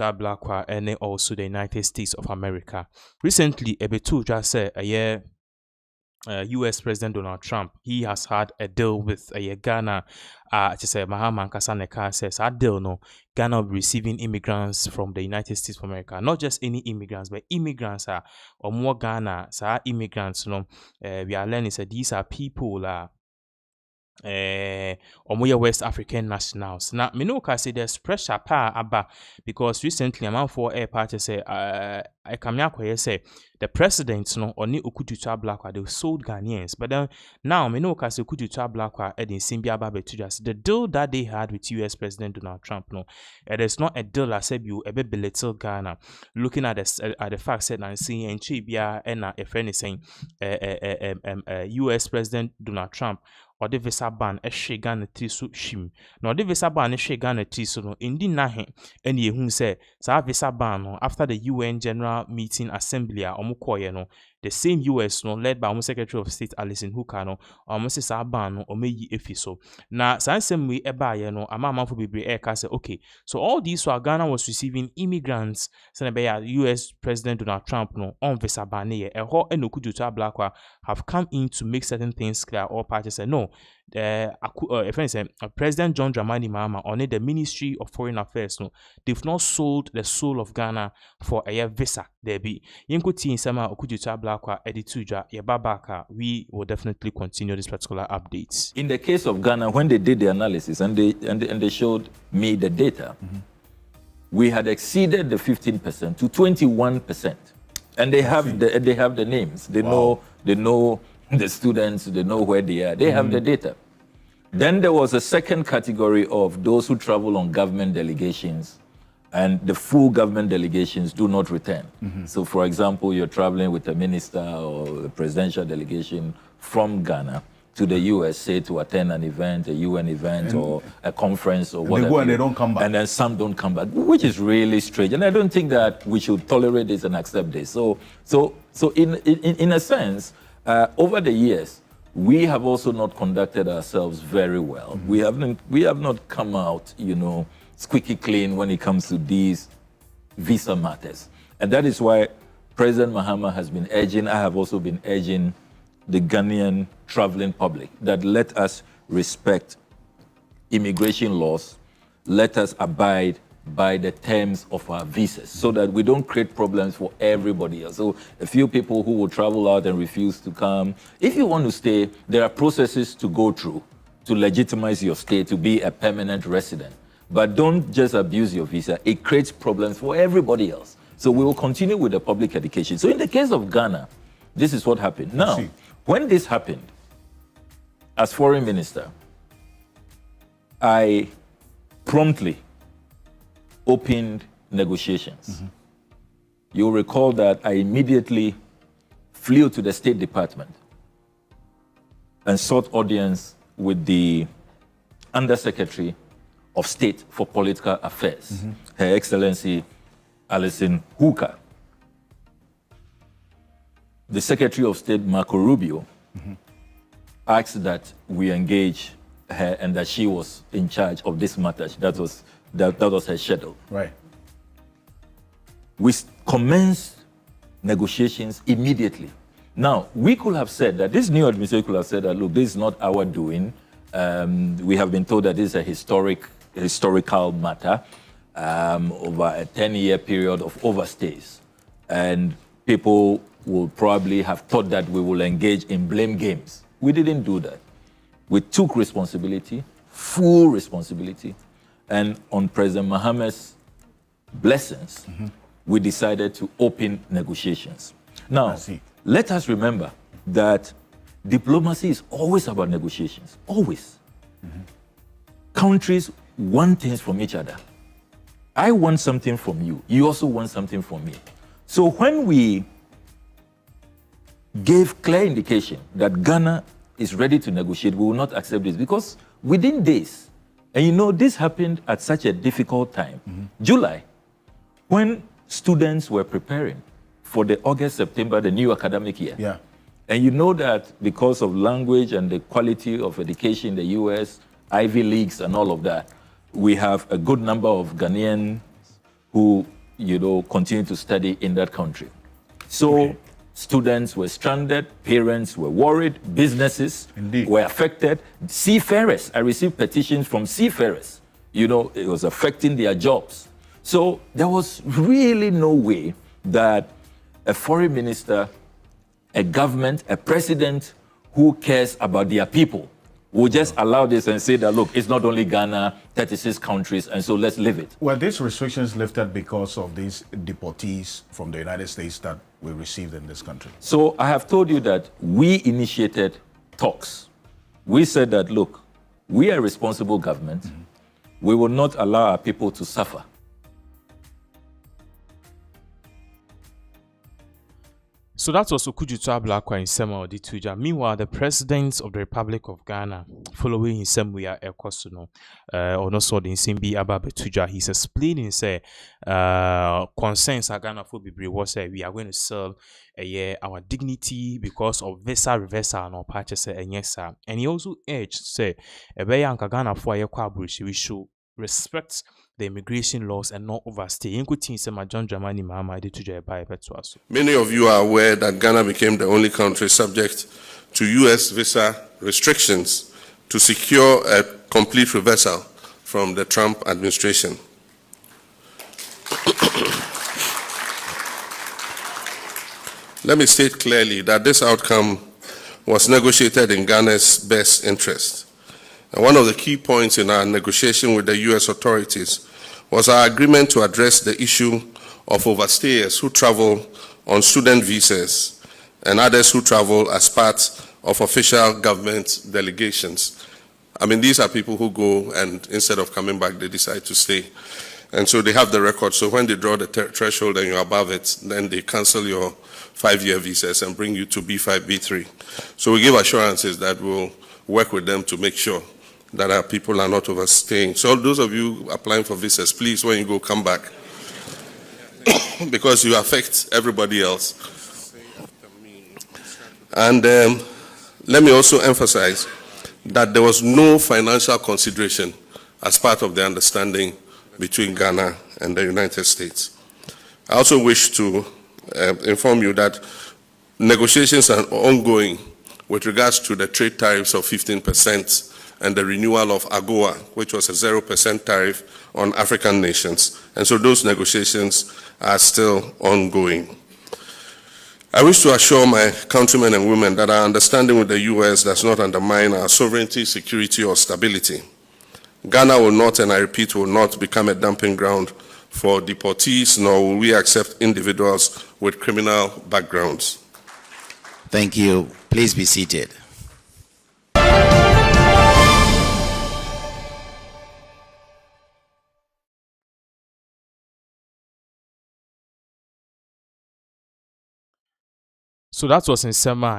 Blackwell and also the United States of America. Recently, Ebetu just said a year. US President Donald Trump, he has had a deal with Ghana. Just say Mahama Kasaneka says that deal no Ghana will be receiving immigrants from the United States of America. Not just any immigrants, but immigrants or more Ghana. So immigrants, we are learning that these are people or West African nationals. Now, me know say there's pressure aba because recently a man for air party say I come here say the president oni Okututa Blackwell they sold Ghanaians, but then now me know say Okututa Blackwell Edin Simbia Babe to just the deal that they had with US President Donald Trump it is not a deal that said you a bit belittle Ghana. Looking at the fact that and seeing and Chibia and a friend is saying US President Donald Trump or the visa ban a Ghana tisu shim. Now the visa ban a Ghana tisu no indi nahe and ye who say sa visa ban after the UN General Meeting Assembly the same US led by Secretary of State Alison Hooker almost sa ban or meyi efiso. Now same way eba ama for be say okay, so all these while Ghana was receiving immigrants US President Donald Trump on visa ban a ho enokujuta Blackwell have come in to make certain things clear. All parties say no. President John Dramani Mahama on the Ministry of Foreign Affairs they've not sold the soul of Ghana for a visa. There be Yenkuti Sama Okujuta Blackwell Edituja Yababaka. We will definitely continue this particular updates. In the case of Ghana, when they did the analysis and they showed me the data, we had exceeded the 15% to 21%, and they have the names. They know the students, they know where they are. They have the data. Then there was a second category of those who travel on government delegations, and the full government delegations do not return. So, for example, you're traveling with a minister or a presidential delegation from Ghana to the US, say to attend an event, a UN event or a conference or whatever. They go and they don't come back. And then some don't come back, which is really strange. And I don't think that we should tolerate this and accept this. So in a sense, over the years, we have also not conducted ourselves very well. We have not come out, squeaky clean when it comes to these visa matters. And that is why President Mahama has been urging, I have also been urging the Ghanaian traveling public that let us respect immigration laws, let us abide by the terms of our visas so that we don't create problems for everybody else. So a few people who will travel out and refuse to come. If you want to stay, there are processes to go through to legitimize your stay to be a permanent resident. But don't just abuse your visa. It creates problems for everybody else. So we will continue with the public education. So in the case of Ghana, this is what happened. Now, when this happened, as foreign minister, I promptly opened negotiations. You'll recall that I immediately flew to the State Department and sought audience with the Undersecretary of State for Political Affairs, Her Excellency Alison Hooker. The Secretary of State, Marco Rubio, asked that we engage her and that she was in charge of this matter. That was her schedule. Right. We commenced negotiations immediately. Now, we could have said that this new administration could have said that, look, this is not our doing. We have been told that this is a historical matter over a 10-year period of overstays. And people will probably have thought that we will engage in blame games. We didn't do that. We took responsibility, full responsibility, and on President Mahama's blessings, we decided to open negotiations. Now, let us remember that diplomacy is always about negotiations, always. Countries want things from each other. I want something from you. You also want something from me. So when we gave clear indication that Ghana is ready to negotiate, we will not accept this because within days, and this happened at such a difficult time, July, when students were preparing for the August-September, the new academic year. Yeah. And you know that because of language and the quality of education in the US, Ivy Leagues and all of that, we have a good number of Ghanaians who, continue to study in that country. So students were stranded, parents were worried, businesses were affected. Seafarers, I received petitions from seafarers. It was affecting their jobs. So there was really no way that a foreign minister, a government, a president who cares about their people will just allow this and say that, look, it's not only Ghana, 36 countries, and so let's live it. Were these restrictions lifted because of these deportees from the United States that we received in this country? So I have told you that we initiated talks. We said that, look, we are a responsible government. We will not allow our people to suffer. So that was Okujutu Ablakwa in Sema Odituja. Meanwhile, the President of the Republic of Ghana, following his Semwia Ekosuno, or no so the Simbi Ababetuja, he's explaining, say, concerns Ghana for Bibri was we are going to sell our dignity because of visa reversal and our purchase and yes, sir. And he also urged, say, Ghana for we should respect the immigration laws and not overstay. Many of you are aware that Ghana became the only country subject to US visa restrictions to secure a complete reversal from the Trump administration. Let me state clearly that this outcome was negotiated in Ghana's best interest. And one of the key points in our negotiation with the US authorities was our agreement to address the issue of overstayers who travel on student visas and others who travel as part of official government delegations. I mean, these are people who go and instead of coming back, they decide to stay. And so they have the record. So when they draw the threshold and you're above it, then they cancel your 5-year visas and bring you to B5, B3. So we give assurances that we'll work with them to make sure that our people are not overstaying. So those of you applying for visas, please, when you go, come back. Because you affect everybody else. And let me also emphasize that there was no financial consideration as part of the understanding between Ghana and the United States. I also wish to inform you that negotiations are ongoing with regards to the trade tariffs of 15% and the renewal of AGOA, which was a 0% tariff on African nations. And so those negotiations are still ongoing. I wish to assure my countrymen and women that our understanding with the US does not undermine our sovereignty, security, or stability. Ghana will not, and I repeat, will not become a dumping ground for deportees, nor will we accept individuals with criminal backgrounds. Thank you. Please be seated. So that was in Sema